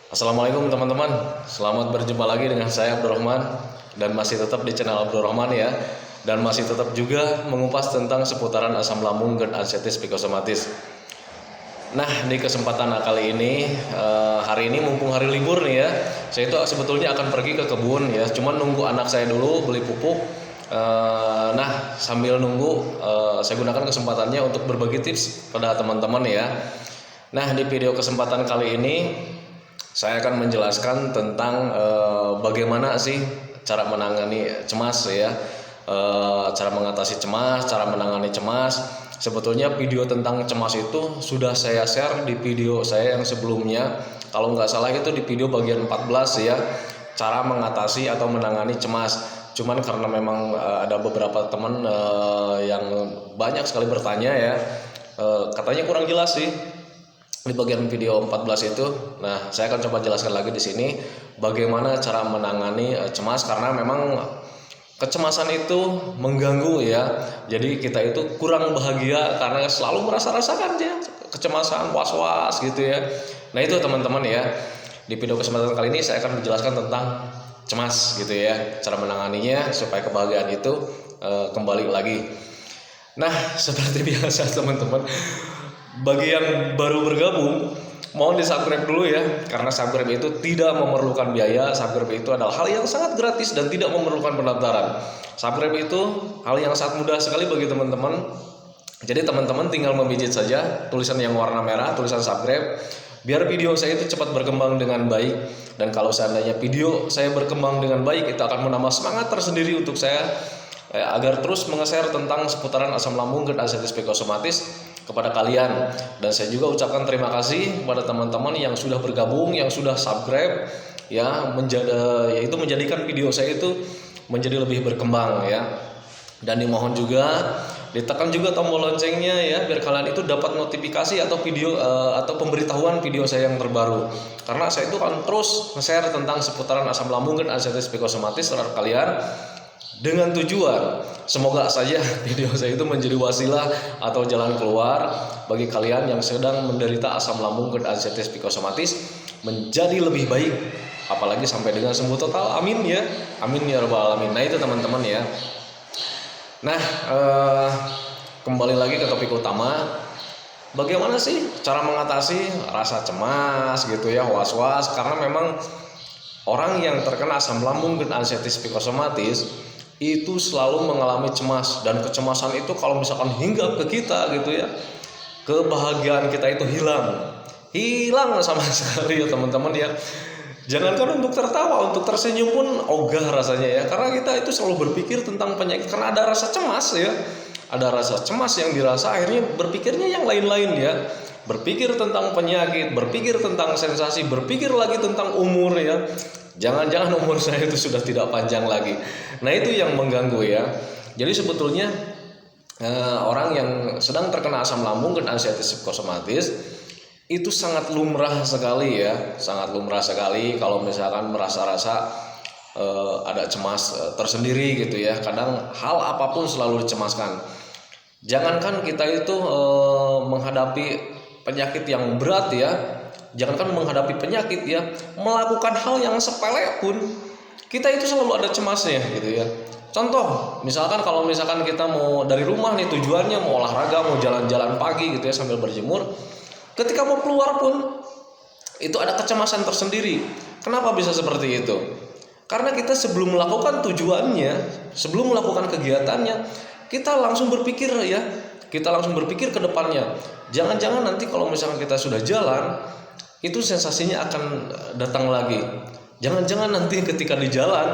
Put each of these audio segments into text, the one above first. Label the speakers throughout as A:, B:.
A: Assalamualaikum teman-teman, selamat berjumpa lagi dengan saya Abdurrahman dan masih tetap di channel Abdurrahman ya, dan masih tetap juga mengupas tentang seputaran asam lambung, GERD, anxieties, psikosomatis. Nah, di kesempatan kali ini, hari ini mumpung hari libur nih ya, saya itu sebetulnya akan pergi ke kebun ya, cuman nunggu anak saya dulu beli pupuk. Nah, sambil nunggu, saya gunakan kesempatannya untuk berbagi tips pada teman-teman ya. Nah, di video kesempatan kali ini saya akan menjelaskan tentang bagaimana sih cara menangani cemas ya, cara mengatasi cemas, cara menangani cemas. Sebetulnya video tentang cemas itu sudah saya share di video saya yang sebelumnya. Kalau nggak salah itu di video bagian 14 ya, cara mengatasi atau menangani cemas. Cuman karena memang ada beberapa teman yang banyak sekali bertanya ya, katanya kurang jelas sih di bagian video 14 itu. Nah, saya akan coba jelaskan lagi di sini bagaimana cara menangani cemas, karena memang kecemasan itu mengganggu ya. Jadi kita itu kurang bahagia karena selalu merasa-rasakan ya kecemasan, was-was gitu ya. Nah, itu teman-teman ya. Di video kesempatan kali ini saya akan menjelaskan tentang cemas gitu ya, cara menanganinya supaya kebahagiaan itu kembali lagi. Nah, seperti biasa teman-teman, bagi yang baru bergabung, mohon di subscribe dulu ya, karena subscribe itu tidak memerlukan biaya. Subscribe itu adalah hal yang sangat gratis dan tidak memerlukan pendaftaran. Subscribe itu hal yang sangat mudah sekali bagi teman-teman. Jadi teman-teman tinggal memijit saja tulisan yang warna merah, tulisan subscribe, biar video saya itu cepat berkembang dengan baik. Dan kalau seandainya video saya berkembang dengan baik, itu akan menambah semangat tersendiri untuk saya agar terus menge-share tentang seputaran asam lambung, GERD, anxieties, psikosomatis kepada kalian. Dan saya juga ucapkan terima kasih kepada teman-teman yang sudah bergabung, yang sudah subscribe ya, yaitu menjadikan video saya itu menjadi lebih berkembang ya. Dan dimohon juga ditekan juga tombol loncengnya ya, biar kalian itu dapat notifikasi atau video atau pemberitahuan video saya yang terbaru. Karena saya itu akan terus nge-share tentang seputaran asam lambung, GERD, anxieties, psikosomatis terhadap kalian, dengan tujuan semoga saja video saya itu menjadi wasilah atau jalan keluar bagi kalian yang sedang menderita asam lambung, GERD, anxieties, psikosomatis menjadi lebih baik, apalagi sampai dengan sembuh total. Amin ya, amin ya rabbal alamin. Nah, itu teman-teman ya. Nah, kembali lagi ke topik utama, bagaimana sih cara mengatasi rasa cemas gitu ya, was-was. Karena memang orang yang terkena asam lambung, GERD, anxieties, psikosomatis itu selalu mengalami cemas, dan kecemasan itu kalau misalkan hinggap ke kita gitu ya, kebahagiaan kita itu hilang sama sekali ya teman-teman ya. Jangankan untuk tertawa, untuk tersenyum pun ogah rasanya ya, karena kita itu selalu berpikir tentang penyakit, karena ada rasa cemas ya, ada rasa cemas yang dirasa, akhirnya berpikirnya yang lain-lain ya, berpikir tentang penyakit, berpikir tentang sensasi, berpikir lagi tentang umur ya. Jangan-jangan umur saya itu sudah tidak panjang lagi. Nah, itu yang mengganggu ya. Jadi sebetulnya orang yang sedang terkena asam lambung, GERD, anxieties, psikosomatis itu sangat lumrah sekali ya, sangat lumrah sekali kalau misalkan merasa-rasa ada cemas tersendiri gitu ya. Kadang hal apapun selalu dicemaskan. Jangankan kita itu menghadapi penyakit yang berat ya, jangankan menghadapi penyakit ya, melakukan hal yang sepele pun kita itu selalu ada cemasnya gitu ya. Contoh, misalkan kalau misalkan kita mau dari rumah nih, tujuannya mau olahraga, mau jalan-jalan pagi gitu ya sambil berjemur, ketika mau keluar pun itu ada kecemasan tersendiri. Kenapa bisa seperti itu? Karena kita sebelum melakukan tujuannya, sebelum melakukan kegiatannya, kita langsung berpikir ya, kita langsung berpikir ke depannya. Jangan-jangan nanti kalau misalkan kita sudah jalan, itu sensasinya akan datang lagi. Jangan-jangan nanti ketika di jalan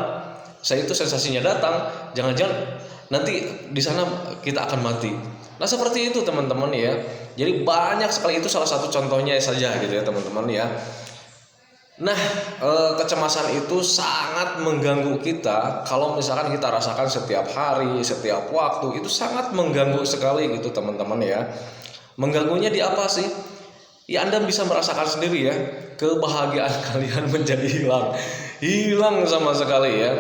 A: saya itu sensasinya datang, jangan-jangan nanti di sana kita akan mati. Nah, seperti itu teman-teman ya. Jadi banyak sekali, itu salah satu contohnya saja gitu ya teman-teman ya. Nah, kecemasan itu sangat mengganggu kita. Kalau misalkan kita rasakan setiap hari, setiap waktu, itu sangat mengganggu sekali gitu teman-teman ya. Mengganggunya di apa sih? Ya, Anda bisa merasakan sendiri ya, kebahagiaan kalian menjadi hilang sama sekali ya.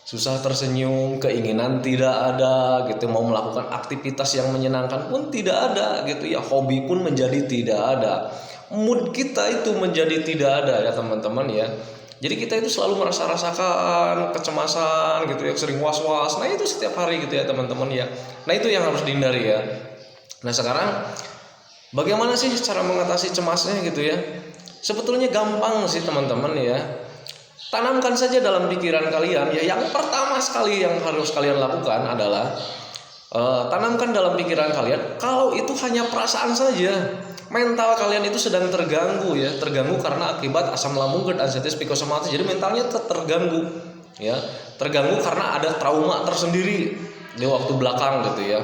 A: Susah tersenyum, keinginan tidak ada gitu, mau melakukan aktivitas yang menyenangkan pun tidak ada gitu ya, hobi pun menjadi tidak ada. mood kita itu menjadi tidak ada ya teman-teman ya. Jadi kita itu selalu rasakan kecemasan gitu ya, sering was-was. Nah itu setiap hari gitu ya teman-teman ya. Nah itu yang harus dihindari ya. Nah sekarang bagaimana sih cara mengatasi cemasnya gitu ya? Sebetulnya gampang sih teman-teman ya. Tanamkan saja dalam pikiran kalian ya. Yang pertama sekali yang harus kalian lakukan adalah tanamkan dalam pikiran kalian kalau itu hanya perasaan saja. Mental kalian itu sedang terganggu ya, terganggu karena akibat asam lambung, GERD, anxieties, psikosomatis. Jadi mentalnya terganggu ya, terganggu karena ada trauma tersendiri di waktu belakang gitu ya,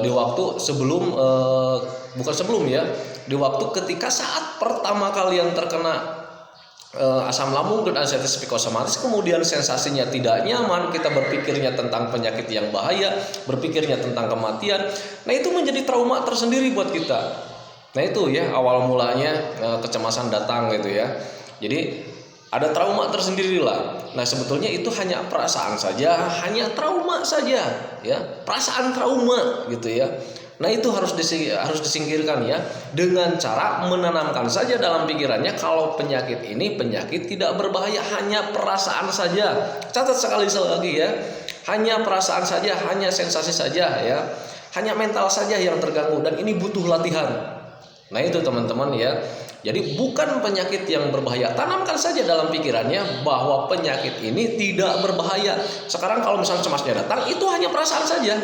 A: di waktu sebelum bukan sebelum ya, di waktu ketika saat pertama kalian terkena asam lambung, GERD, anxieties, psikosomatis, kemudian sensasinya tidak nyaman, kita berpikirnya tentang penyakit yang bahaya, berpikirnya tentang kematian. Nah itu menjadi trauma tersendiri buat kita. Nah itu ya awal mulanya kecemasan datang gitu ya. Jadi ada trauma tersendiri lah. Nah sebetulnya itu hanya perasaan saja, hanya trauma saja ya, perasaan trauma gitu ya. Nah itu harus disingkirkan ya, dengan cara menanamkan saja dalam pikirannya kalau penyakit ini penyakit tidak berbahaya, hanya perasaan saja. Catat sekali lagi ya, hanya perasaan saja, hanya sensasi saja ya, hanya mental saja yang terganggu, dan ini butuh latihan. Nah itu teman-teman ya. Jadi bukan penyakit yang berbahaya. Tanamkan saja dalam pikirannya bahwa penyakit ini tidak berbahaya. Sekarang kalau misalnya cemasnya datang, itu hanya perasaan saja.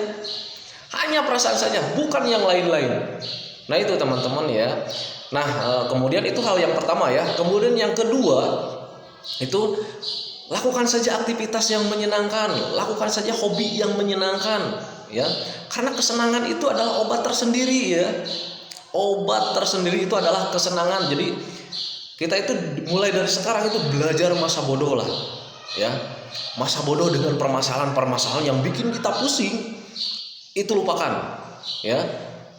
A: Hanya perasaan saja, bukan yang lain-lain. Nah itu teman-teman ya. Nah kemudian itu hal yang pertama ya. Kemudian yang kedua, itu lakukan saja aktivitas yang menyenangkan. Lakukan saja hobi yang menyenangkan ya. Karena kesenangan itu adalah obat tersendiri ya. Obat tersendiri itu adalah kesenangan. Jadi kita itu mulai dari sekarang itu belajar masa bodoh lah ya. Masa bodoh dengan permasalahan-permasalahan yang bikin kita pusing, itu lupakan ya.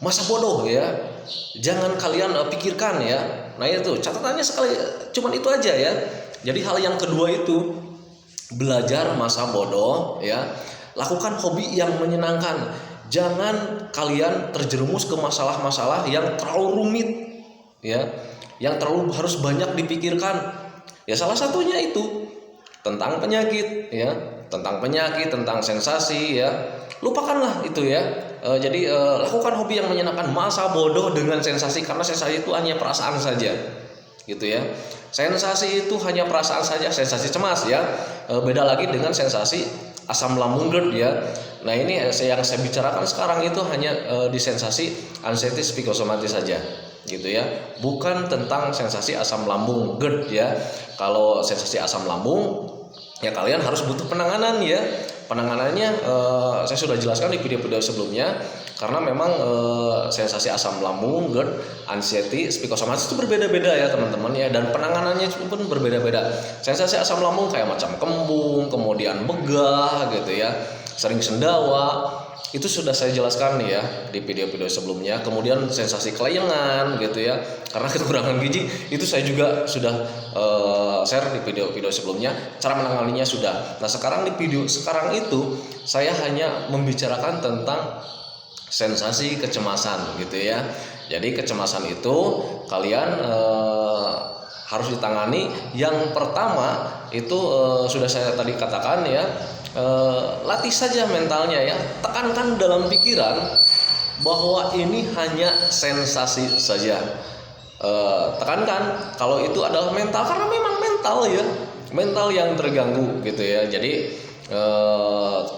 A: Masa bodoh ya, jangan kalian pikirkan ya. Nah itu catatannya sekali, cuman itu aja ya. Jadi hal yang kedua itu belajar masa bodoh ya. Lakukan hobi yang menyenangkan. Jangan kalian terjerumus ke masalah-masalah yang terlalu rumit ya, yang terlalu harus banyak dipikirkan. Ya salah satunya itu tentang penyakit ya, tentang sensasi ya. Lupakanlah itu ya. Jadi lakukan hobi yang menyenangkan, masa bodoh dengan sensasi, karena sensasi itu hanya perasaan saja. Gitu ya. Sensasi itu hanya perasaan saja, sensasi cemas ya. Beda lagi dengan sensasi asam lambung GERD ya. Nah ini yang saya bicarakan sekarang itu hanya di sensasi anxieties psikosomatis saja gitu ya, bukan tentang sensasi asam lambung GERD ya. Kalau sensasi asam lambung ya kalian harus butuh penanganan ya. Penanganannya saya sudah jelaskan di video-video sebelumnya, karena memang sensasi asam lambung, GERD, anxieties, psikosomatis itu berbeda-beda ya teman-teman ya, dan penanganannya pun berbeda-beda. Sensasi asam lambung kayak macam kembung, kemudian begah gitu ya, sering sendawa, itu sudah saya jelaskan nih ya di video-video sebelumnya. Kemudian sensasi kelayangan gitu ya, karena kekurangan gizi, itu saya juga sudah share di video-video sebelumnya. Cara menanganinya sudah. Nah sekarang di video sekarang itu saya hanya membicarakan tentang sensasi kecemasan gitu ya. Jadi kecemasan itu kalian harus ditangani. Yang pertama itu sudah saya tadi katakan ya, latih saja mentalnya ya. Tekankan dalam pikiran bahwa ini hanya sensasi saja. Tekankan kalau itu adalah mental, karena memang mental ya, mental yang terganggu gitu ya. Jadi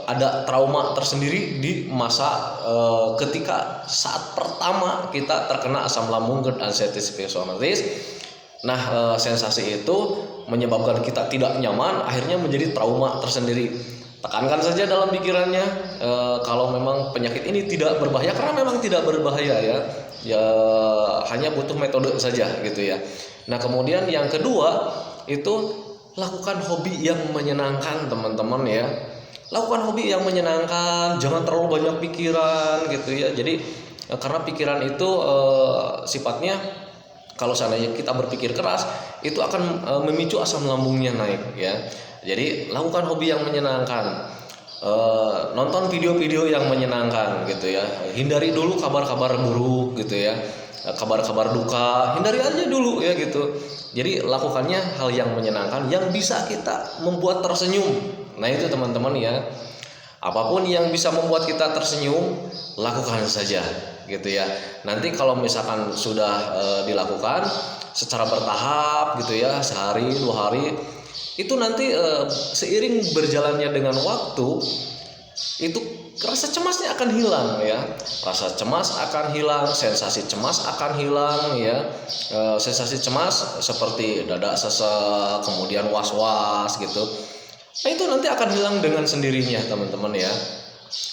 A: ada trauma tersendiri di masa ketika saat pertama kita terkena asam lambung, GERD, anxieties, psikosomatis. Nah sensasi itu menyebabkan kita tidak nyaman, akhirnya menjadi trauma tersendiri. Tekankan saja dalam pikirannya kalau memang penyakit ini tidak berbahaya, karena memang tidak berbahaya ya, hanya butuh metode saja gitu ya. Nah kemudian yang kedua itu lakukan hobi yang menyenangkan teman-teman ya. Lakukan hobi yang menyenangkan, jangan terlalu banyak pikiran gitu ya. Jadi karena pikiran itu sifatnya, kalau seandainya kita berpikir keras, itu akan memicu asam lambungnya naik ya. Jadi lakukan hobi yang menyenangkan, nonton video-video yang menyenangkan gitu ya. Hindari dulu kabar-kabar buruk gitu ya. kabar-kabar duka, hindari aja dulu ya gitu. Jadi lakukannya hal yang menyenangkan yang bisa kita membuat tersenyum. Nah itu teman-teman ya, apapun yang bisa membuat kita tersenyum, lakukan saja gitu ya. Nanti kalau misalkan sudah dilakukan secara bertahap gitu ya, sehari 2 hari, itu nanti seiring berjalannya dengan waktu, itu rasa cemasnya akan hilang ya, rasa cemas akan hilang, sensasi cemas akan hilang ya. Sensasi cemas seperti dada sesek, kemudian was-was gitu, nah itu nanti akan hilang dengan sendirinya teman-teman ya.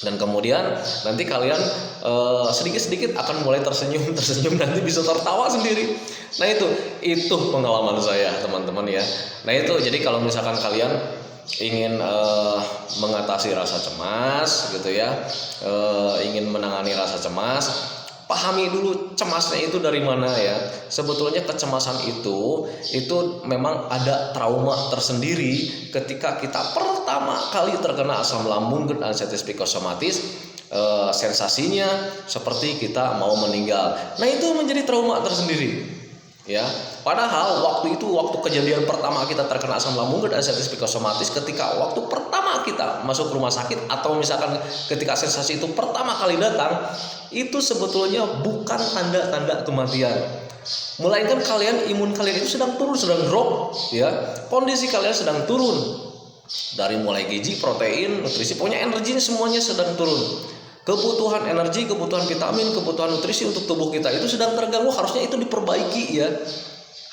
A: Dan kemudian nanti kalian sedikit-sedikit akan mulai tersenyum nanti bisa tertawa sendiri. Nah itu pengalaman saya teman-teman ya. Nah itu jadi kalau misalkan kalian ingin mengatasi rasa cemas gitu ya, ingin menangani rasa cemas, pahami dulu cemasnya itu dari mana ya. Sebetulnya kecemasan itu memang ada trauma tersendiri ketika kita pertama kali terkena asam lambung GERD anxieties psikosomatis. Sensasinya seperti kita mau meninggal. Nah itu menjadi trauma tersendiri ya. Padahal waktu kejadian pertama kita terkena asam lambung GERD anxieties psikosomatis, ketika waktu pertama kita masuk rumah sakit, atau misalkan ketika sensasi itu pertama kali datang, itu sebetulnya bukan tanda-tanda kematian, melainkan imun kalian itu sedang turun, sedang drop ya. Kondisi kalian sedang turun dari mulai gizi, protein, nutrisi, pokoknya energinya semuanya sedang turun. Kebutuhan energi, kebutuhan vitamin, kebutuhan nutrisi untuk tubuh kita itu sedang terganggu. Harusnya itu diperbaiki ya.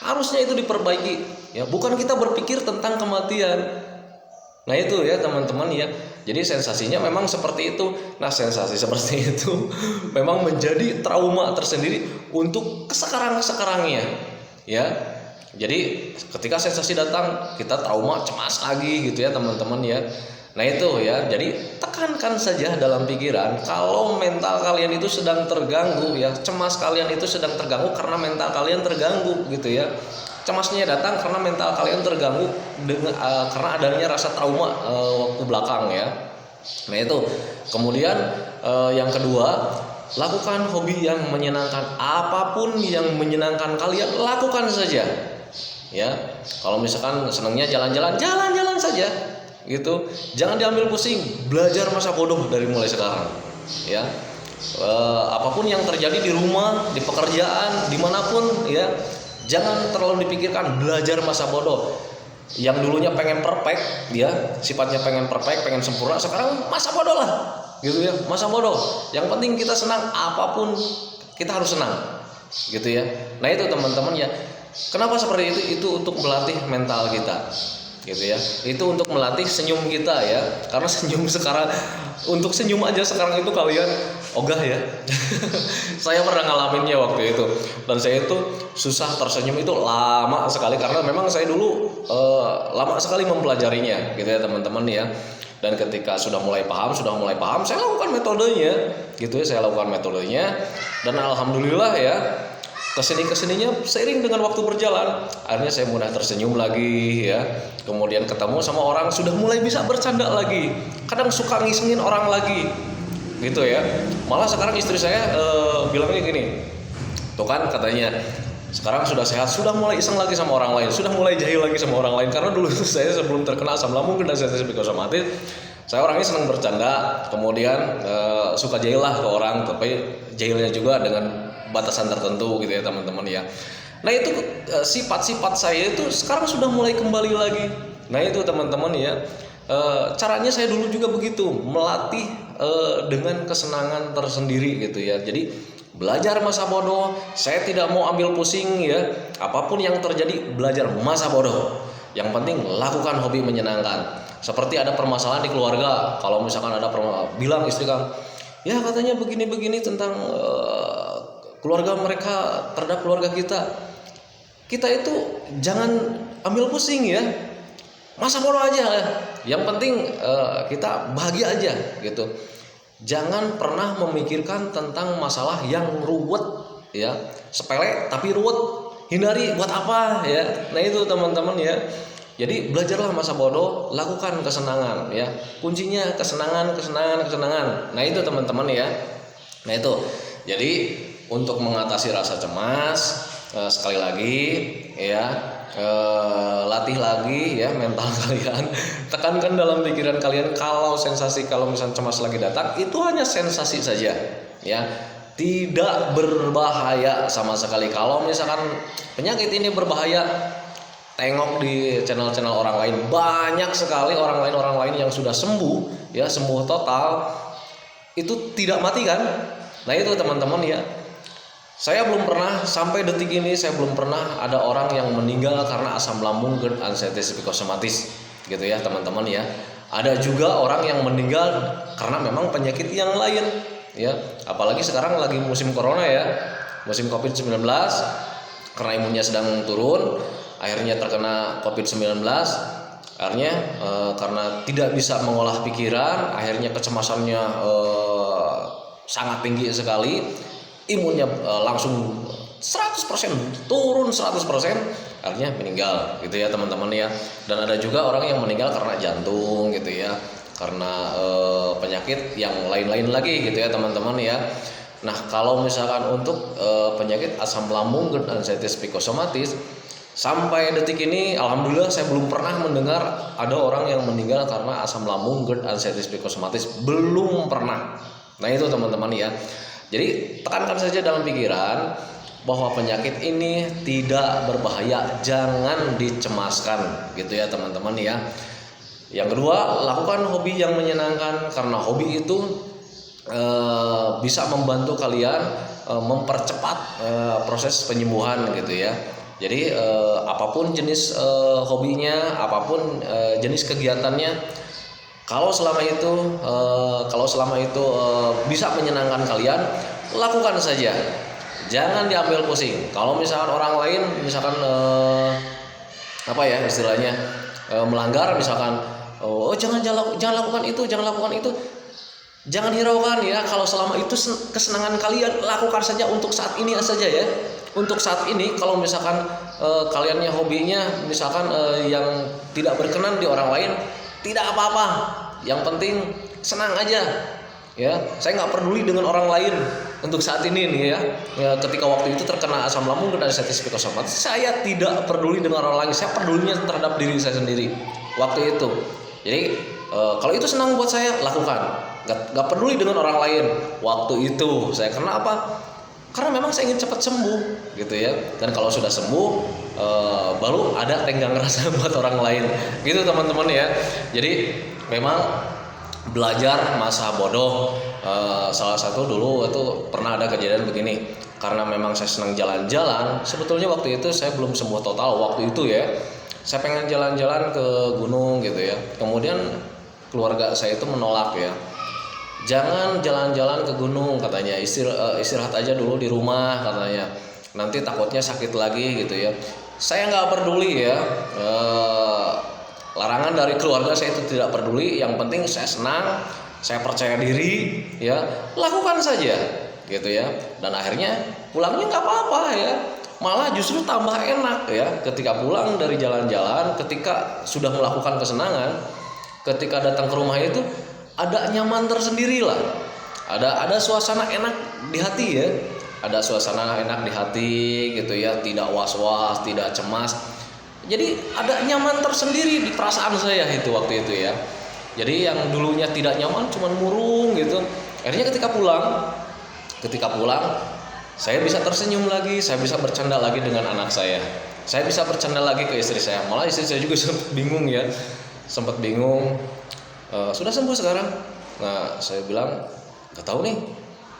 A: Harusnya itu diperbaiki ya, bukan kita berpikir tentang kematian. Nah itu ya teman-teman ya. Jadi sensasinya memang seperti itu. Nah sensasi seperti itu memang menjadi trauma tersendiri untuk sekarang-sekarangnya ya. Jadi ketika sensasi datang, kita trauma, cemas lagi gitu ya teman-teman ya. Nah itu ya, jadi tekankan saja dalam pikiran kalau mental kalian itu sedang terganggu ya, cemas kalian itu sedang terganggu karena mental kalian terganggu gitu ya. Cemasnya datang karena mental kalian terganggu dengan karena adanya rasa trauma waktu belakang ya. Nah itu. Kemudian yang kedua, lakukan hobi yang menyenangkan. Apapun yang menyenangkan kalian, lakukan saja ya. Kalau misalkan senangnya jalan-jalan saja gitu, jangan diambil pusing, belajar masa bodoh dari mulai sekarang ya. Apapun yang terjadi di rumah, di pekerjaan, dimanapun ya, jangan terlalu dipikirkan, belajar masa bodoh. Yang dulunya pengen perfect ya, sifatnya pengen perfect, pengen sempurna, sekarang masa bodoh lah gitu ya, masa bodoh. Yang penting kita senang, apapun kita harus senang gitu ya. Nah itu teman-teman ya, kenapa seperti itu? Itu untuk melatih mental kita gitu ya. Itu untuk melatih senyum kita ya. Karena senyum sekarang, untuk senyum aja sekarang itu kalian ogah ya. Saya pernah ngalaminnya waktu itu, dan saya itu susah tersenyum itu lama sekali, karena memang saya dulu lama sekali mempelajarinya gitu ya teman-teman ya. Dan ketika sudah mulai paham, saya lakukan metodenya gitu ya, dan alhamdulillah ya, kesininya seiring dengan waktu berjalan, akhirnya saya mudah tersenyum lagi ya. Kemudian ketemu sama orang sudah mulai bisa bercanda lagi, kadang suka ngisengin orang lagi gitu ya. Malah sekarang istri saya bilangnya gini, tuh kan katanya sekarang sudah sehat, sudah mulai iseng lagi sama orang lain, sudah mulai jahil lagi sama orang lain. Karena dulu saya sebelum terkena asam lambung dan anxieties psikosomatis, saya orangnya senang bercanda, kemudian suka jahil lah ke orang, tapi jahilnya juga dengan batasan tertentu gitu ya teman-teman ya. Nah itu sifat-sifat saya itu sekarang sudah mulai kembali lagi. Nah itu teman-teman ya, caranya saya dulu juga begitu, melatih dengan kesenangan tersendiri gitu ya. Jadi belajar masa bodoh, saya tidak mau ambil pusing ya. Apapun yang terjadi, belajar masa bodoh. Yang penting lakukan hobi menyenangkan. Seperti ada permasalahan di keluarga, kalau misalkan ada bilang istri kan, ya katanya begini-begini tentang keluarga mereka terhadap keluarga kita. Kita itu jangan ambil pusing ya, masa bodoh aja ya. Yang penting kita bahagia aja gitu. Jangan pernah memikirkan tentang masalah yang ruwet ya, sepele tapi ruwet, hindari, buat apa ya. Nah itu teman-teman ya. Jadi belajarlah masa bodoh, lakukan kesenangan ya. Kuncinya kesenangan. Nah itu teman-teman ya. Nah itu. Jadi untuk mengatasi rasa cemas, sekali lagi ya, latih lagi ya mental kalian. Tekankan dalam pikiran kalian kalau misalnya cemas lagi datang, itu hanya sensasi saja ya, tidak berbahaya sama sekali. Kalau misalkan penyakit ini berbahaya, tengok di channel-channel orang lain, banyak sekali orang lain yang sudah sembuh ya, sembuh total, itu tidak mati kan. Nah itu teman-teman ya, saya belum pernah, sampai detik ini saya belum pernah ada orang yang meninggal karena asam lambung GERD ansetis psikosomatis gitu ya teman-teman ya. Ada juga orang yang meninggal karena memang penyakit yang lain ya, apalagi sekarang lagi musim corona ya, musim COVID-19, karena imunnya sedang turun, akhirnya terkena COVID-19. Akhirnya karena tidak bisa mengolah pikiran, akhirnya kecemasannya sangat tinggi sekali, imunnya langsung 100% turun 100%, akhirnya meninggal gitu ya teman-teman ya. Dan ada juga orang yang meninggal karena jantung gitu ya, karena penyakit yang lain-lain lagi gitu ya teman-teman ya. Nah kalau misalkan untuk penyakit asam lambung GERD ansetis psikosomatis, sampai detik ini alhamdulillah saya belum pernah mendengar ada orang yang meninggal karena asam lambung GERD ansetis psikosomatis, belum pernah. Nah itu teman-teman ya. Jadi tekankan saja dalam pikiran bahwa penyakit ini tidak berbahaya, jangan dicemaskan gitu ya teman-teman ya. Yang kedua, lakukan hobi yang menyenangkan, karena hobi itu bisa membantu kalian mempercepat proses penyembuhan gitu ya. Jadi apapun jenis hobinya, apapun jenis kegiatannya, kalau selama itu bisa menyenangkan kalian, lakukan saja. Jangan diambil pusing. Kalau misalkan orang lain misalkan apa ya istilahnya, melanggar misalkan, oh jangan lakukan itu, jangan hiraukan ya. Kalau selama itu kesenangan kalian, lakukan saja untuk saat ini saja ya. Untuk saat ini kalau misalkan kaliannya hobinya misalkan yang tidak berkenan di orang lain, tidak apa-apa. Yang penting senang aja ya. Saya nggak peduli dengan orang lain untuk saat ini nih ya. Ketika waktu itu terkena asam lambung dan ansetis psikosomatis, saya tidak peduli dengan orang lain. Saya pedulinya terhadap diri saya sendiri waktu itu. Jadi kalau itu senang buat saya, lakukan. Gak peduli dengan orang lain waktu itu. Saya karena apa? Karena memang saya ingin cepat sembuh gitu ya. Dan kalau sudah sembuh baru ada tenggang rasa buat orang lain gitu teman-teman ya. Jadi memang belajar masa bodoh. Salah satu dulu itu pernah ada kejadian begini. Karena memang saya senang jalan-jalan, sebetulnya waktu itu saya belum sembuh total waktu itu ya. Saya pengen jalan-jalan ke gunung gitu ya. Kemudian keluarga saya itu menolak ya. Jangan jalan-jalan ke gunung katanya, istirahat aja dulu di rumah katanya, nanti takutnya sakit lagi gitu ya. Saya nggak peduli ya, larangan dari keluarga saya itu tidak peduli. Yang penting saya senang, saya percaya diri ya, lakukan saja gitu ya. Dan akhirnya pulangnya nggak apa-apa ya, malah justru tambah enak ya. Ketika pulang dari jalan-jalan, ketika sudah melakukan kesenangan, ketika datang ke rumah itu ada nyaman tersendiri lah, ada suasana enak di hati ya, ada suasana enak di hati gitu ya, tidak was-was, tidak cemas. Jadi ada nyaman tersendiri di perasaan saya itu waktu itu ya. Jadi yang dulunya tidak nyaman, cuman murung gitu. Akhirnya ketika pulang, saya bisa tersenyum lagi, saya bisa bercanda lagi dengan anak saya bisa bercanda lagi ke istri saya. Malah istri saya juga sempat bingung. Sudah sembuh sekarang. Nah saya bilang gak tahu nih,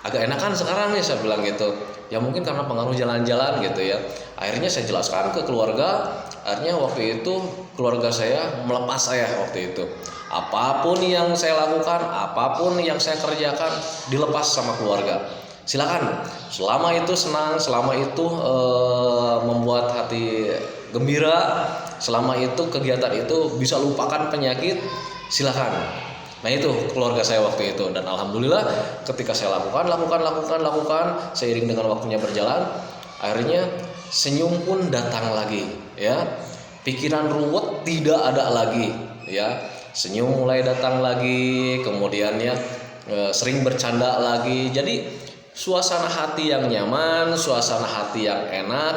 A: agak enakan sekarang nih, saya bilang gitu. Ya mungkin karena pengaruh jalan-jalan gitu ya. Akhirnya saya jelaskan ke keluarga. Akhirnya waktu itu keluarga saya melepas saya waktu itu. Apapun yang saya lakukan, apapun yang saya kerjakan, dilepas sama keluarga. Silakan, selama itu senang, selama itu membuat hati gembira, selama itu kegiatan itu bisa lupakan penyakit, silakan. Nah itu keluarga saya waktu itu. Dan alhamdulillah ketika saya lakukan, seiring dengan waktunya berjalan, akhirnya senyum pun datang lagi ya. Pikiran ruwet tidak ada lagi ya. Senyum mulai datang lagi, kemudian ya sering bercanda lagi. Jadi suasana hati yang nyaman, suasana hati yang enak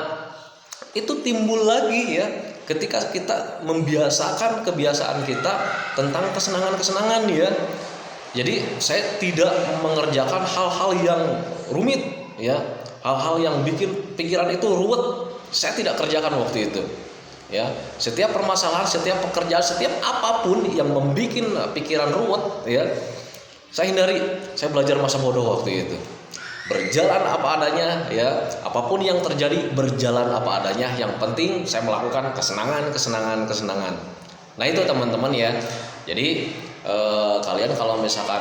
A: itu timbul lagi ya ketika kita membiasakan kebiasaan kita tentang kesenangan-kesenangan ya. Jadi saya tidak mengerjakan hal-hal yang rumit ya, hal-hal yang bikin pikiran itu ruwet. Saya tidak kerjakan waktu itu. Ya, setiap permasalahan, setiap pekerjaan, setiap apapun yang membuat pikiran ruwet ya, saya hindari. Saya belajar masa bodoh waktu itu. Berjalan apa adanya ya, apapun yang terjadi berjalan apa adanya. Yang penting saya melakukan kesenangan. Nah itu teman-teman ya. Jadi kalian kalau misalkan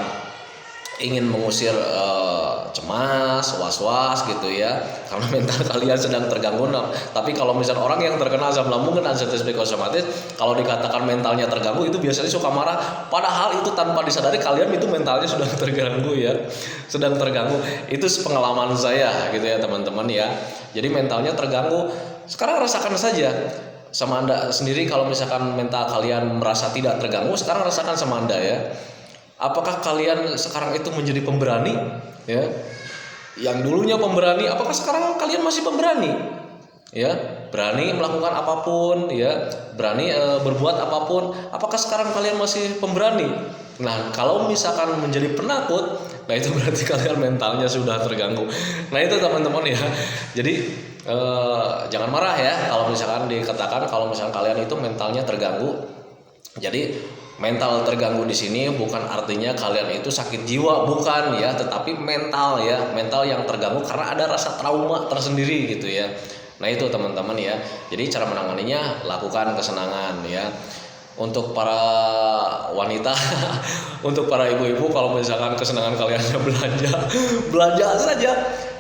A: ingin mengusir cemas, was-was gitu ya, karena mental kalian sedang terganggu. Tapi kalau misalkan orang yang terkena asam lambung dan anxiety psikosomatis, kalau dikatakan mentalnya terganggu itu biasanya suka marah. Padahal itu tanpa disadari kalian itu mentalnya sudah terganggu ya, sedang terganggu. Itu pengalaman saya gitu ya teman-teman ya. Jadi mentalnya terganggu. Sekarang rasakan saja sama Anda sendiri, kalau misalkan mental kalian merasa tidak terganggu, sekarang rasakan sama Anda ya. Apakah kalian sekarang itu menjadi pemberani ya? Yang dulunya pemberani, apakah sekarang kalian masih pemberani? Ya, berani melakukan apapun ya, berani berbuat apapun. Apakah sekarang kalian masih pemberani? Nah, kalau misalkan menjadi penakut, nah itu berarti kalian mentalnya sudah terganggu. Nah, itu teman-teman ya. Jadi jangan marah ya kalau misalkan dikatakan kalau misalkan kalian itu mentalnya terganggu. Jadi mental terganggu di sini bukan artinya kalian itu sakit jiwa, bukan ya, tetapi mental ya, mental yang terganggu karena ada rasa trauma tersendiri gitu ya. Nah itu teman-teman ya. Jadi cara menanganinya lakukan kesenangan ya. Untuk para wanita, untuk para ibu-ibu, kalau misalkan kesenangan kalian belanja saja.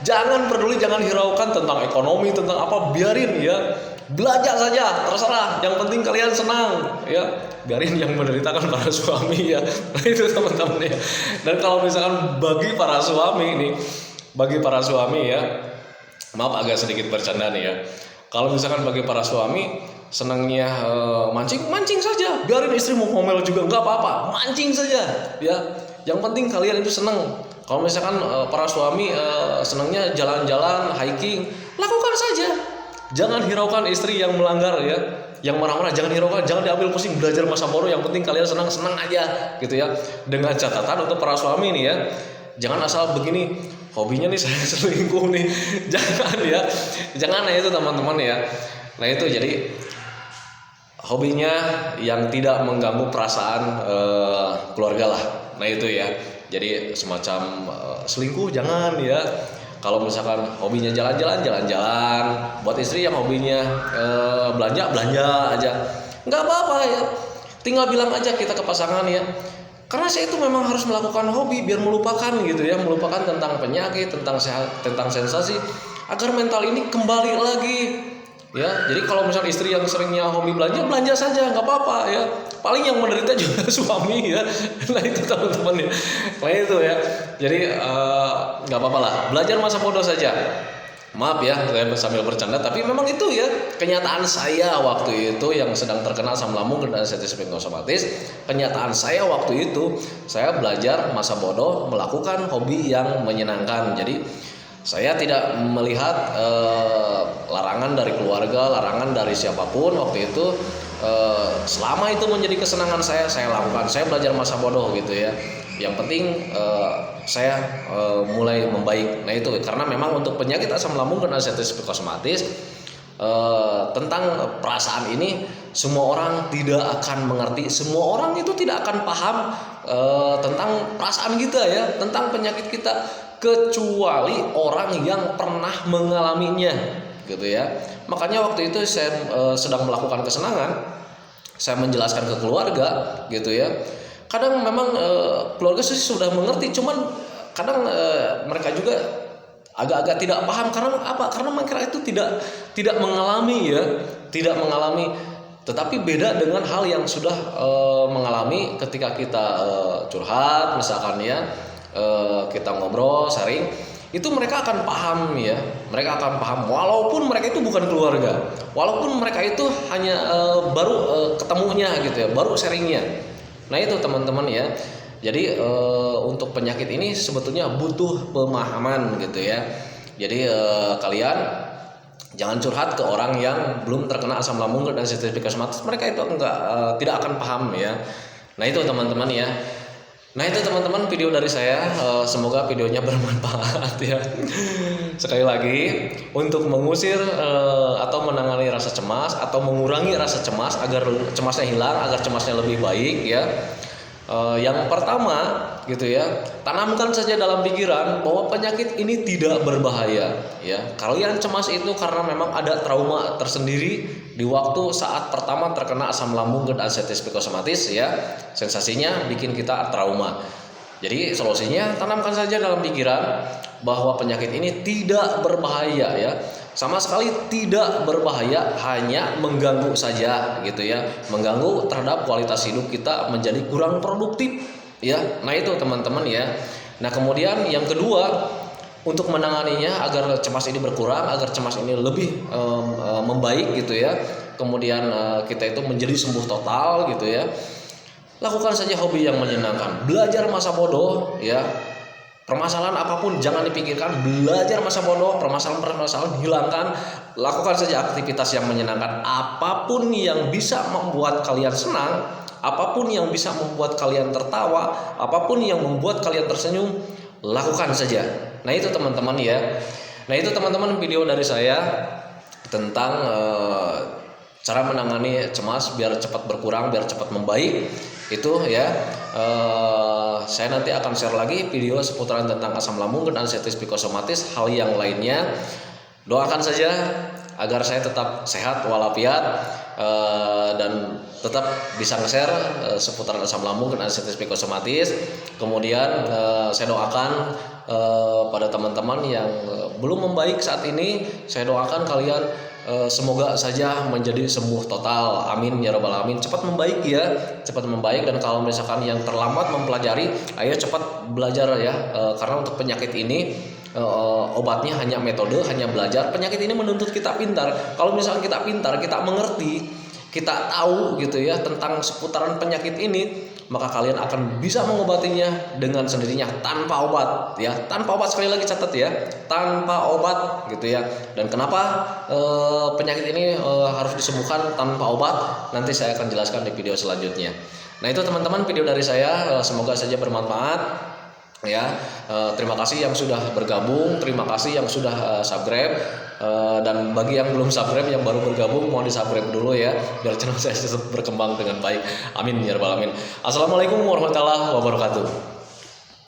A: Jangan peduli, jangan hiraukan tentang ekonomi, tentang apa, biarin ya. Belanja saja, terserah. Yang penting kalian senang ya. Biarin yang menderita kan para suami ya. Nah itu teman-teman ya. Dan kalau misalkan bagi para suami ya, maaf agak sedikit bercanda nih ya. Kalau misalkan bagi para suami senangnya mancing saja, biarin istri mau ngomel juga nggak apa-apa, mancing saja ya. Yang penting kalian itu senang. Kalau misalkan para suami senangnya jalan-jalan, hiking, lakukan saja. Jangan hiraukan istri yang melanggar ya, yang marah-marah, jangan hiraukan, jangan diambil pusing, belajar masa bodoh. Yang penting kalian senang aja gitu ya. Dengan catatan untuk para suami nih ya, jangan asal begini, hobinya nih saya selingkuh nih, jangan ya, jangan ya itu teman-teman ya. Nah itu jadi hobinya yang tidak mengganggu perasaan keluarga lah. Nah itu ya. Jadi semacam selingkuh jangan ya. Kalau misalkan hobinya jalan-jalan, buat istri yang hobinya belanja aja, nggak apa-apa ya. Tinggal bilang aja kita ke pasangan ya. Karena saya itu memang harus melakukan hobi biar melupakan gitu ya, melupakan tentang penyakit, tentang sensasi, agar mental ini kembali lagi. Ya, jadi kalau misalnya istri yang seringnya hobi belanja saja, nggak apa-apa ya. Paling yang menderita juga suami ya. Nah itu teman-teman ya. Nah itu ya. Jadi nggak apa-apa lah. Belajar masa bodoh saja. Maaf ya, saya sambil bercanda, tapi memang itu ya kenyataan saya waktu itu yang sedang terkena asam lambung dan anxiety psikosomatis. Kenyataan saya waktu itu, saya belajar masa bodoh melakukan hobi yang menyenangkan. Jadi saya tidak melihat larangan dari keluarga, larangan dari siapapun waktu itu. Selama itu menjadi kesenangan saya lakukan. Saya belajar masa bodoh gitu ya. Yang penting saya mulai membaik. Nah itu karena memang untuk penyakit asam lambung dan anxiety psikosomatis, tentang perasaan ini semua orang tidak akan mengerti. Semua orang itu tidak akan paham tentang perasaan kita ya, tentang penyakit kita, kecuali orang yang pernah mengalaminya gitu ya. Makanya waktu itu saya sedang melakukan kesenangan, saya menjelaskan ke keluarga gitu ya. Kadang memang keluarga sih sudah mengerti, cuman kadang mereka juga agak-agak tidak paham. Karena apa? Karena mereka itu tidak mengalami ya, tidak mengalami. Tetapi beda dengan hal yang sudah mengalami ketika kita curhat misalkan ya, kita ngobrol, sharing, itu mereka akan paham ya. Mereka akan paham walaupun mereka itu bukan keluarga, walaupun mereka itu hanya baru ketemunya gitu ya, baru sharingnya. Nah itu teman-teman ya. Jadi untuk penyakit ini sebetulnya butuh pemahaman gitu ya. Jadi kalian jangan curhat ke orang yang belum terkena asam lambung dan sensitif psikosomatis. Mereka itu tidak akan paham ya. Nah itu teman-teman ya. Nah itu teman-teman video dari saya, semoga videonya bermanfaat ya. Sekali lagi untuk mengusir atau menangani rasa cemas atau mengurangi rasa cemas agar cemasnya hilang, agar cemasnya lebih baik ya. Yang pertama gitu ya, tanamkan saja dalam pikiran bahwa penyakit ini tidak berbahaya ya. Kalian cemas itu karena memang ada trauma tersendiri di waktu saat pertama terkena asam lambung GERD anxieties psikosomatis ya. Sensasinya bikin kita trauma. Jadi solusinya tanamkan saja dalam pikiran bahwa penyakit ini tidak berbahaya ya. Sama sekali tidak berbahaya, hanya mengganggu saja gitu ya. Mengganggu terhadap kualitas hidup kita menjadi kurang produktif ya. Nah itu teman-teman ya. Nah kemudian yang kedua, untuk menanganinya agar cemas ini berkurang, agar cemas ini lebih membaik gitu ya. Kemudian kita itu menjadi sembuh total gitu ya. Lakukan saja hobi yang menyenangkan. Belajar masa bodoh ya. Permasalahan apapun jangan dipikirkan, belajar masa bodoh, permasalahan hilangkan, lakukan saja aktivitas yang menyenangkan. Apapun yang bisa membuat kalian senang, apapun yang bisa membuat kalian tertawa, apapun yang membuat kalian tersenyum, lakukan saja. Nah itu teman-teman ya. Nah itu teman-teman video dari saya tentang cara menangani cemas biar cepat berkurang, biar cepat membaik. Itu ya, saya nanti akan share lagi video seputaran tentang asam lambung dan anxieties psikosomatis, hal yang lainnya. Doakan saja agar saya tetap sehat walafiat dan tetap bisa nge-share seputaran asam lambung dan anxieties psikosomatis. Kemudian saya doakan pada teman-teman yang belum membaik saat ini, saya doakan kalian semoga saja menjadi sembuh total, amin ya rabbal alamin. Cepat membaik ya, cepat membaik. Dan kalau misalkan yang terlambat mempelajari, ayo cepat belajar ya, karena untuk penyakit ini obatnya hanya metode, hanya belajar. Penyakit ini menuntut kita pintar. Kalau misalkan kita pintar, kita mengerti, kita tahu gitu ya tentang seputaran penyakit ini, maka kalian akan bisa mengobatinya dengan sendirinya tanpa obat ya. Tanpa obat, sekali lagi catat ya, tanpa obat gitu ya. Dan kenapa penyakit ini harus disembuhkan tanpa obat, nanti saya akan jelaskan di video selanjutnya. Nah itu teman-teman video dari saya, semoga saja bermanfaat ya. Terima kasih yang sudah bergabung, terima kasih yang sudah subscribe, dan bagi yang belum subscribe, yang baru bergabung, mohon di subscribe dulu ya, biar channel saya tetap berkembang dengan baik, amin ya rabbal alamin. Assalamualaikum warahmatullahi wabarakatuh.